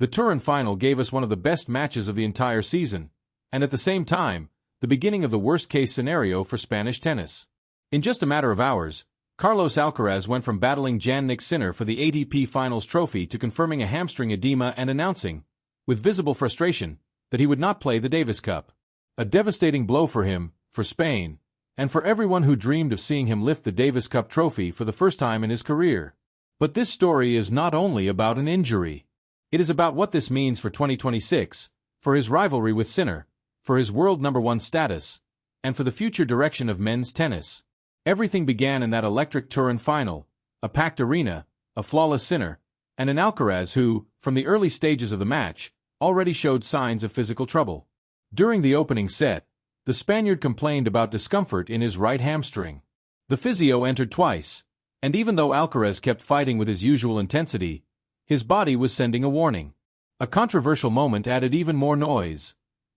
The Turin final gave us one of the best matches of the entire season, and at the same time, the beginning of the worst-case scenario for Spanish tennis. In just a matter of hours, Carlos Alcaraz went from battling Jannik Sinner for the ATP Finals trophy to confirming a hamstring edema and announcing, with visible frustration, that he would not play the Davis Cup. A devastating blow for him, for Spain, and for everyone who dreamed of seeing him lift the Davis Cup trophy for the first time in his career. But this story is not only about an injury. It is about what this means for 2026, for his rivalry with Sinner, for his world #1 status, and for the future direction of men's tennis. Everything began in that electric Turin final, a packed arena, a flawless Sinner, and an Alcaraz who, from the early stages of the match, already showed signs of physical trouble. During the opening set, the Spaniard complained about discomfort in his right hamstring. The physio entered twice, and even though Alcaraz kept fighting with his usual intensity, his body was sending a warning. A controversial moment added even more noise: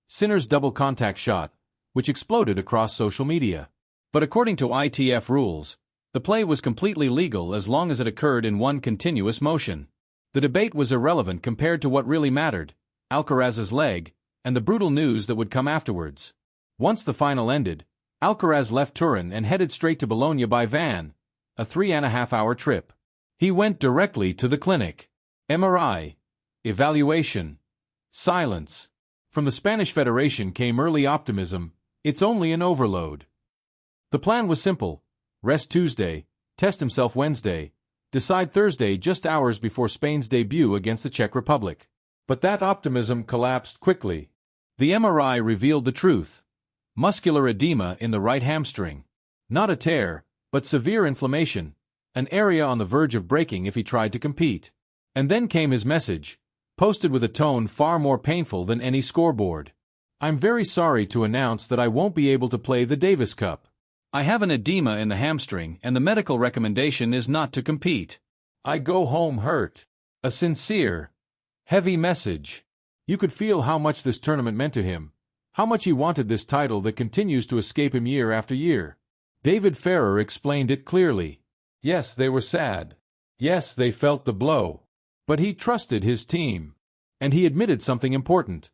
Sinner's double contact shot, which exploded across social media. But according to ITF rules, the play was completely legal as long as it occurred in one continuous motion. The debate was irrelevant compared to what really mattered: Alcaraz's leg, and the brutal news that would come afterwards. Once the final ended, Alcaraz left Turin and headed straight to Bologna by van, a 3.5-hour trip. He went directly to the clinic. MRI, evaluation, silence. From the Spanish Federation came early optimism: it's only an overload. The plan was simple: rest Tuesday, test himself Wednesday, decide Thursday just hours before Spain's debut against the Czech Republic. But that optimism collapsed quickly. The MRI revealed the truth: muscular edema in the right hamstring. Not a tear, but severe inflammation, an area on the verge of breaking if he tried to compete. And then came his message, posted with a tone far more painful than any scoreboard. "I'm very sorry to announce that I won't be able to play the Davis Cup. I have an edema in the hamstring and the medical recommendation is not to compete. I go home hurt." A sincere, heavy message. You could feel how much this tournament meant to him, how much he wanted this title that continues to escape him year after year. David Ferrer explained it clearly. Yes, they were sad. Yes, they felt the blow. But he trusted his team. And he admitted something important: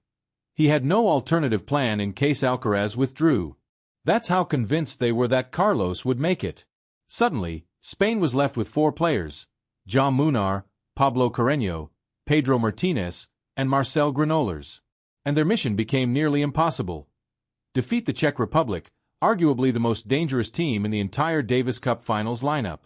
he had no alternative plan in case Alcaraz withdrew. That's how convinced they were that Carlos would make it. Suddenly, Spain was left with 4 players: João Munar, Pablo Carreño, Pedro Martinez, and Marcel Granollers. And their mission became nearly impossible: defeat the Czech Republic, arguably the most dangerous team in the entire Davis Cup Finals lineup.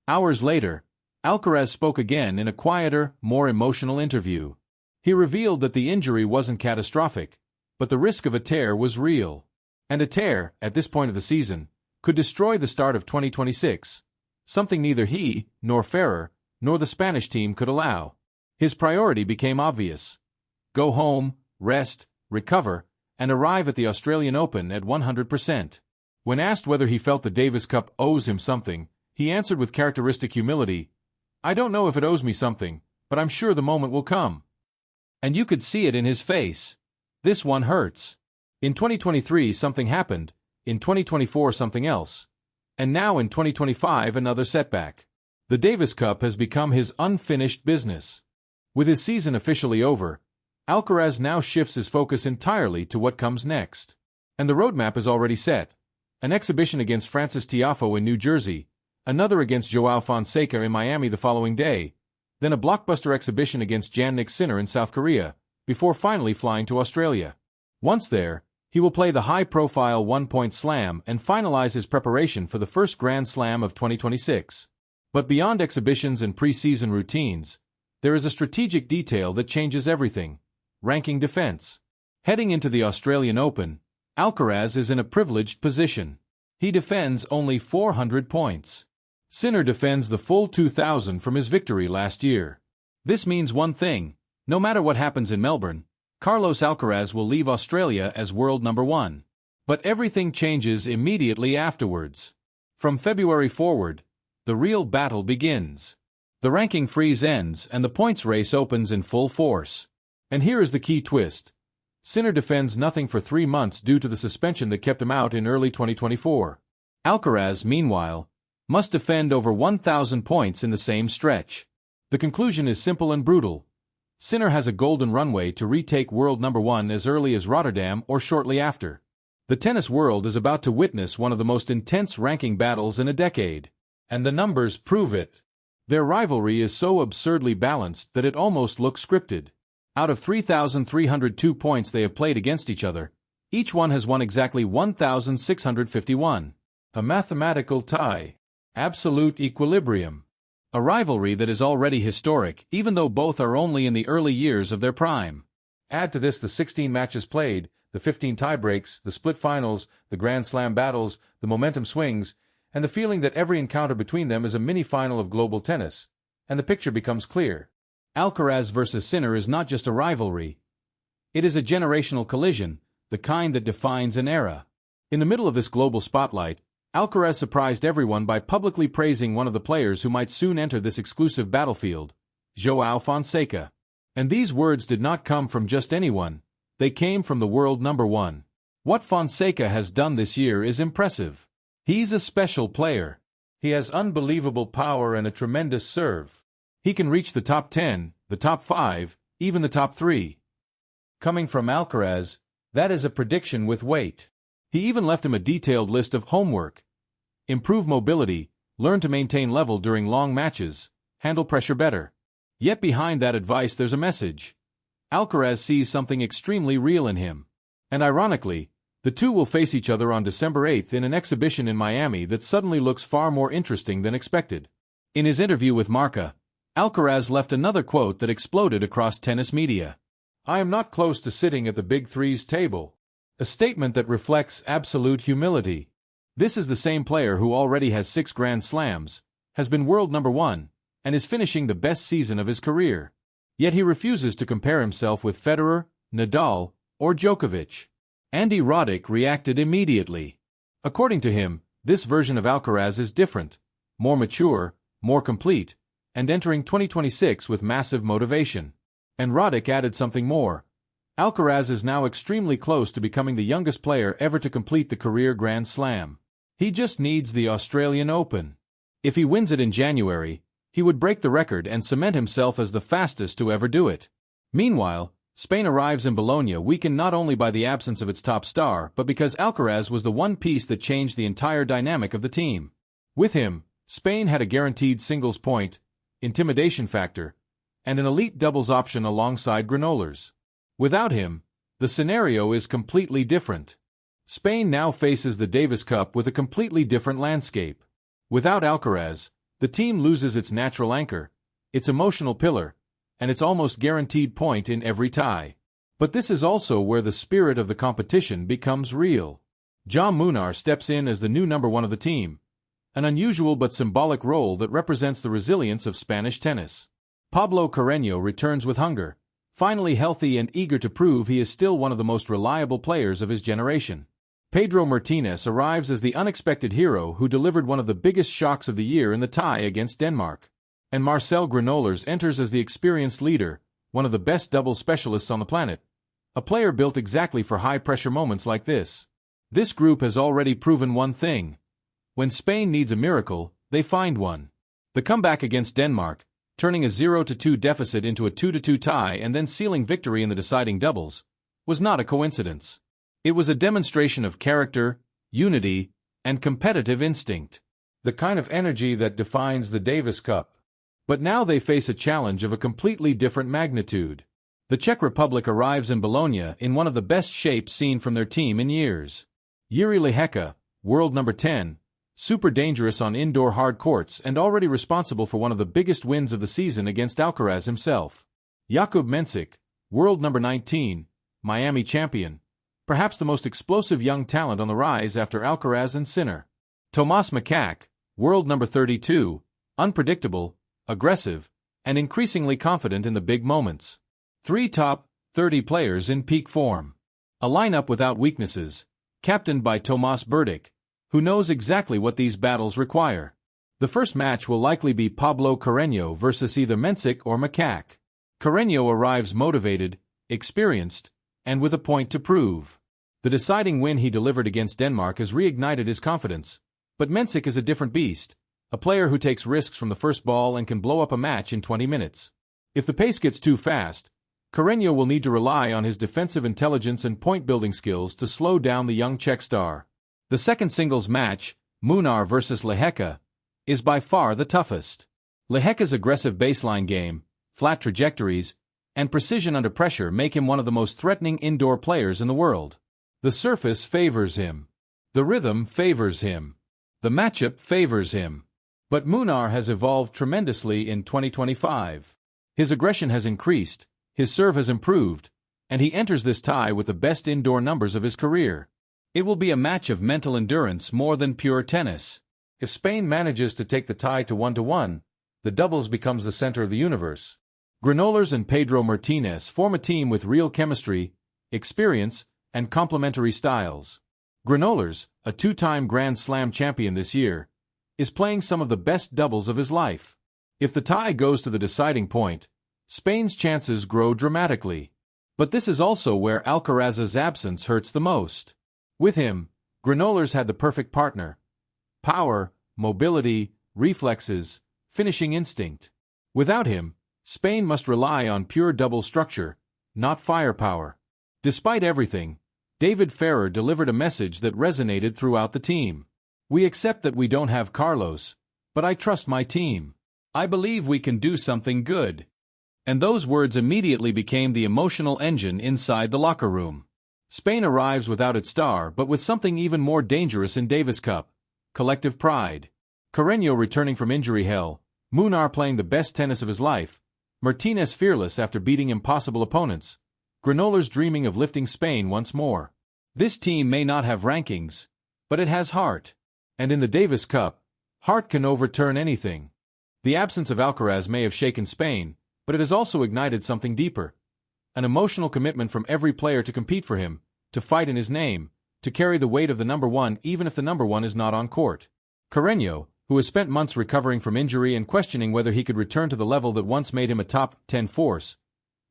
Hours later, Alcaraz spoke again in a quieter, more emotional interview. He revealed that the injury wasn't catastrophic, but the risk of a tear was real. And a tear, at this point of the season, could destroy the start of 2026, something neither he, nor Ferrer, nor the Spanish team could allow. His priority became obvious: go home, rest, recover, and arrive at the Australian Open at 100%. When asked whether he felt the Davis Cup owes him something, he answered with characteristic humility, "I don't know if it owes me something, but I'm sure the moment will come." And you could see it in his face. This one hurts. In 2023 something happened, in 2024 something else, and now in 2025 another setback. The Davis Cup has become his unfinished business. With his season officially over, Alcaraz now shifts his focus entirely to what comes next. And the roadmap is already set: an exhibition against Francis Tiafoe in New Jersey, another against João Fonseca in Miami the following day, then a blockbuster exhibition against Jannik Sinner in South Korea, before finally flying to Australia. Once there, he will play the high-profile one-point slam and finalize his preparation for the first Grand Slam of 2026. But beyond exhibitions and pre-season routines, there is a strategic detail that changes everything: ranking defense. Heading into the Australian Open, Alcaraz is in a privileged position. He defends only 400 points. Sinner defends the full 2,000 from his victory last year. This means one thing: no matter what happens in Melbourne, Carlos Alcaraz will leave Australia as world #1. But everything changes immediately afterwards. From February forward, the real battle begins. The ranking freeze ends and the points race opens in full force. And here is the key twist: Sinner defends nothing for 3 months due to the suspension that kept him out in early 2024. Alcaraz, meanwhile, must defend over 1,000 points in the same stretch. The conclusion is simple and brutal: Sinner has a golden runway to retake world number 1 as early as Rotterdam or shortly after. The tennis world is about to witness one of the most intense ranking battles in a decade. And the numbers prove it. Their rivalry is so absurdly balanced that it almost looks scripted. Out of 3,302 points they have played against each other, each one has won exactly 1,651. A mathematical tie. Absolute equilibrium. A rivalry that is already historic, even though both are only in the early years of their prime. Add to this the 16 matches played, the 15 tiebreaks, the split finals, the Grand Slam battles, the momentum swings, and the feeling that every encounter between them is a mini-final of global tennis, and the picture becomes clear. Alcaraz versus Sinner is not just a rivalry. It is a generational collision, the kind that defines an era. In the middle of this global spotlight, Alcaraz surprised everyone by publicly praising one of the players who might soon enter this exclusive battlefield, João Fonseca. And these words did not come from just anyone, they came from the world number 1. What Fonseca has done this year is impressive. He's a special player. He has unbelievable power and a tremendous serve. He can reach the top 10, the top 5, even the top 3. Coming from Alcaraz, that is a prediction with weight. He even left him a detailed list of homework. Improve mobility, learn to maintain level during long matches, handle pressure better. Yet behind that advice there's a message. Alcaraz sees something extremely real in him. And ironically, the two will face each other on December 8th in an exhibition in Miami that suddenly looks far more interesting than expected. In his interview with Marca, Alcaraz left another quote that exploded across tennis media. "I am not close to sitting at the Big Three's table." A statement that reflects absolute humility. This is the same player who already has 6 Grand Slams, has been world number 1, and is finishing the best season of his career. Yet he refuses to compare himself with Ferrer, Nadal, or Djokovic. Andy Roddick reacted immediately. According to him, this version of Alcaraz is different, more mature, more complete, and entering 2026 with massive motivation. And Roddick added something more. Alcaraz is now extremely close to becoming the youngest player ever to complete the career Grand Slam. He just needs the Australian Open. If he wins it in January, he would break the record and cement himself as the fastest to ever do it. Meanwhile, Spain arrives in Bologna weakened not only by the absence of its top star but because Alcaraz was the one piece that changed the entire dynamic of the team. With him, Spain had a guaranteed singles point, intimidation factor, and an elite doubles option alongside Granolers. Without him, the scenario is completely different. Spain now faces the Davis Cup with a completely different landscape. Without Alcaraz, the team loses its natural anchor, its emotional pillar, and its almost guaranteed point in every tie. But this is also where the spirit of the competition becomes real. Jaume Munar steps in as the new number 1 of the team, an unusual but symbolic role that represents the resilience of Spanish tennis. Pablo Carreño returns with hunger, finally healthy and eager to prove he is still one of the most reliable players of his generation. Pedro Martinez arrives as the unexpected hero who delivered one of the biggest shocks of the year in the tie against Denmark. And Marcel Granolers enters as the experienced leader, one of the best doubles specialists on the planet, a player built exactly for high-pressure moments like this. This group has already proven one thing. When Spain needs a miracle, they find one. The comeback against Denmark, turning a 0-2 deficit into a 2-2 tie and then sealing victory in the deciding doubles, was not a coincidence. It was a demonstration of character, unity, and competitive instinct. The kind of energy that defines the Davis Cup. But now they face a challenge of a completely different magnitude. The Czech Republic arrives in Bologna in one of the best shapes seen from their team in years. Jiří Lehecka, world number 10, super dangerous on indoor hard courts and already responsible for one of the biggest wins of the season against Alcaraz himself. Jakub Mensik, world number 19, Miami champion, perhaps the most explosive young talent on the rise after Alcaraz and Sinner. Tomas Makak, world number 32, unpredictable, aggressive, and increasingly confident in the big moments. 3 top 30 players in peak form. A lineup without weaknesses, captained by Tomas Berdych, who knows exactly what these battles require. The first match will likely be Pablo Carreño versus either Mensik or Makak. Carreño arrives motivated, experienced, and with a point to prove. The deciding win he delivered against Denmark has reignited his confidence, but Mensik is a different beast. A player who takes risks from the first ball and can blow up a match in 20 minutes. If the pace gets too fast, Carreño will need to rely on his defensive intelligence and point-building skills to slow down the young Czech star. The second singles match, Munar vs Lehecka, is by far the toughest. Lehecka's aggressive baseline game, flat trajectories, and precision under pressure make him one of the most threatening indoor players in the world. The surface favors him. The rhythm favors him. The matchup favors him. But Munar has evolved tremendously in 2025. His aggression has increased, his serve has improved, and he enters this tie with the best indoor numbers of his career. It will be a match of mental endurance more than pure tennis. If Spain manages to take the tie to 1-1, the doubles becomes the center of the universe. Granollers and Pedro Martinez form a team with real chemistry, experience, and complementary styles. Granollers, a two-time Grand Slam champion this year, is playing some of the best doubles of his life. If the tie goes to the deciding point, Spain's chances grow dramatically. But this is also where Alcaraz's absence hurts the most. With him, Granollers had the perfect partner. Power, mobility, reflexes, finishing instinct. Without him, Spain must rely on pure double structure, not firepower. Despite everything, David Ferrer delivered a message that resonated throughout the team. We accept that we don't have Carlos, but I trust my team. I believe we can do something good. And those words immediately became the emotional engine inside the locker room. Spain arrives without its star but with something even more dangerous in Davis Cup: collective pride. Carreño returning from injury hell, Munar playing the best tennis of his life, Martinez fearless after beating impossible opponents, Granollers dreaming of lifting Spain once more. This team may not have rankings, but it has heart. And in the Davis Cup, heart can overturn anything. The absence of Alcaraz may have shaken Spain, but it has also ignited something deeper. An emotional commitment from every player to compete for him, to fight in his name, to carry the weight of the number one even if the number one is not on court. Carreño, who has spent months recovering from injury and questioning whether he could return to the level that once made him a top 10 force,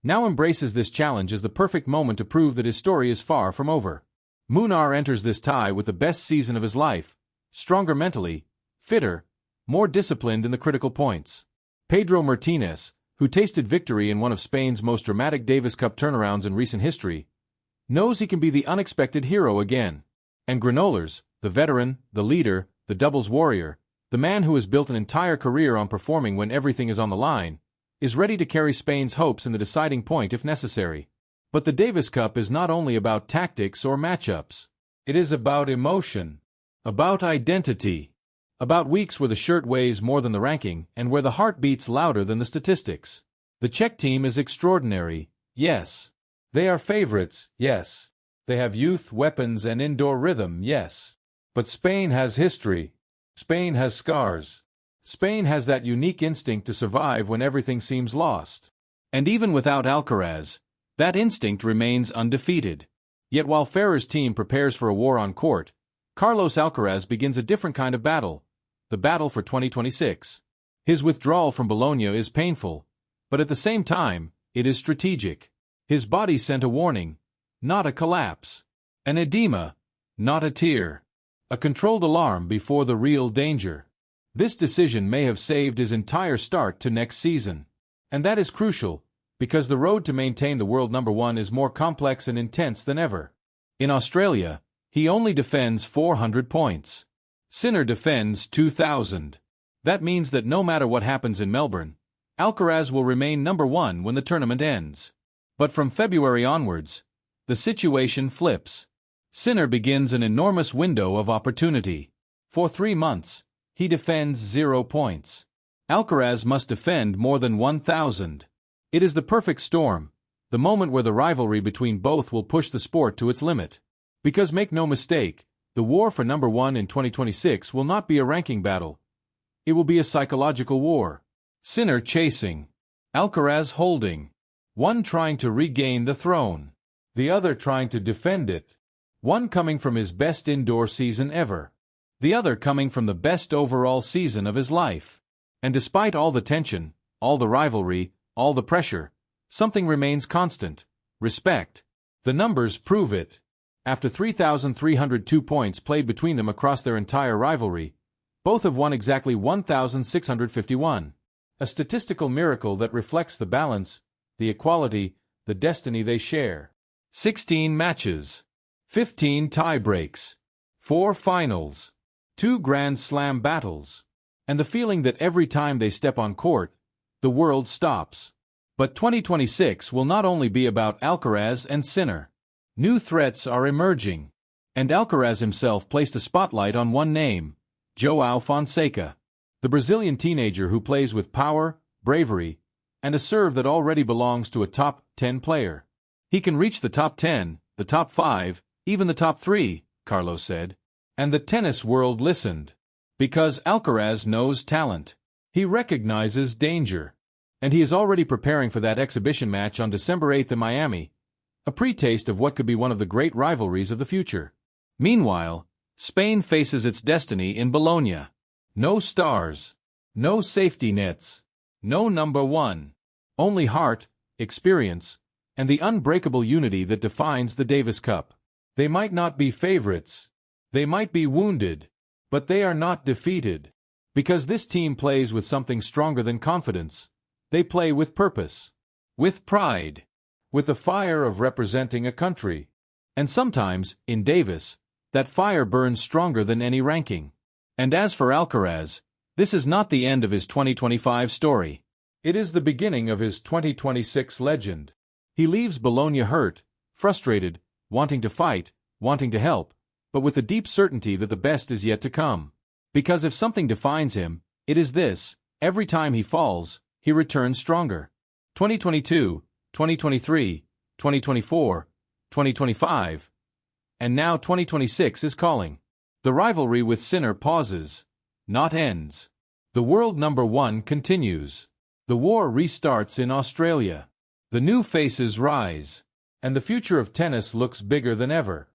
now embraces this challenge as the perfect moment to prove that his story is far from over. Munar enters this tie with the best season of his life, stronger mentally, fitter, more disciplined in the critical points. Pedro Martinez, who tasted victory in one of Spain's most dramatic Davis Cup turnarounds in recent history, knows he can be the unexpected hero again. And Granollers, the veteran, the leader, the doubles warrior, the man who has built an entire career on performing when everything is on the line, is ready to carry Spain's hopes in the deciding point if necessary. But the Davis Cup is not only about tactics or matchups. It is about emotion, about identity, about weeks where the shirt weighs more than the ranking and where the heart beats louder than the statistics. The Czech team is extraordinary, yes. They are favorites, yes. They have youth, weapons, and indoor rhythm, yes. But Spain has history. Spain has scars. Spain has that unique instinct to survive when everything seems lost. And even without Alcaraz, that instinct remains undefeated. Yet while Ferrer's team prepares for a war on court, Carlos Alcaraz begins a different kind of battle, the battle for 2026. His withdrawal from Bologna is painful, but at the same time, it is strategic. His body sent a warning, not a collapse. An edema, not a tear. A controlled alarm before the real danger. This decision may have saved his entire start to next season. And that is crucial, because the road to maintain the world number one is more complex and intense than ever. In Australia, he only defends 400 points. Sinner defends 2,000. That means that no matter what happens in Melbourne, Alcaraz will remain number one when the tournament ends. But from February onwards, the situation flips. Sinner begins an enormous window of opportunity. For 3 months, he defends 0 points. Alcaraz must defend more than 1,000. It is the perfect storm, the moment where the rivalry between both will push the sport to its limit. Because make no mistake, the war for number one in 2026 will not be a ranking battle. It will be a psychological war. Sinner chasing, Alcaraz holding. One trying to regain the throne, the other trying to defend it. One coming from his best indoor season ever, the other coming from the best overall season of his life. And despite all the tension, all the rivalry, all the pressure, something remains constant: respect. The numbers prove it. After 3,302 points played between them across their entire rivalry, both have won exactly 1,651. A statistical miracle that reflects the balance, the equality, the destiny they share. 16 matches, 15 tie-breaks, 4 finals, 2 Grand Slam battles, and the feeling that every time they step on court, the world stops. But 2026 will not only be about Alcaraz and Sinner. New threats are emerging, and Alcaraz himself placed a spotlight on one name, João Fonseca, the Brazilian teenager who plays with power, bravery, and a serve that already belongs to a top 10 player. He can reach the top 10, the top 5, even the top 3, Carlos said. And the tennis world listened. Because Alcaraz knows talent. He recognizes danger. And he is already preparing for that exhibition match on December 8th in Miami, a pre-taste of what could be one of the great rivalries of the future. Meanwhile, Spain faces its destiny in Bologna. No stars, no safety nets, no number one. Only heart, experience, and the unbreakable unity that defines the Davis Cup. They might not be favorites. They might be wounded, but they are not defeated. Because this team plays with something stronger than confidence. They play with purpose, with pride, with the fire of representing a country. And sometimes, in Davis, that fire burns stronger than any ranking. And as for Alcaraz, this is not the end of his 2025 story. It is the beginning of his 2026 legend. He leaves Bologna hurt, frustrated, wanting to fight, wanting to help, but with the deep certainty that the best is yet to come. Because if something defines him, it is this: every time he falls, he returns stronger. 2022, 2023, 2024, 2025, and now 2026 is calling. The rivalry with Sinner pauses, not ends. The world number one continues. The war restarts in Australia. The new faces rise, and the future of tennis looks bigger than ever.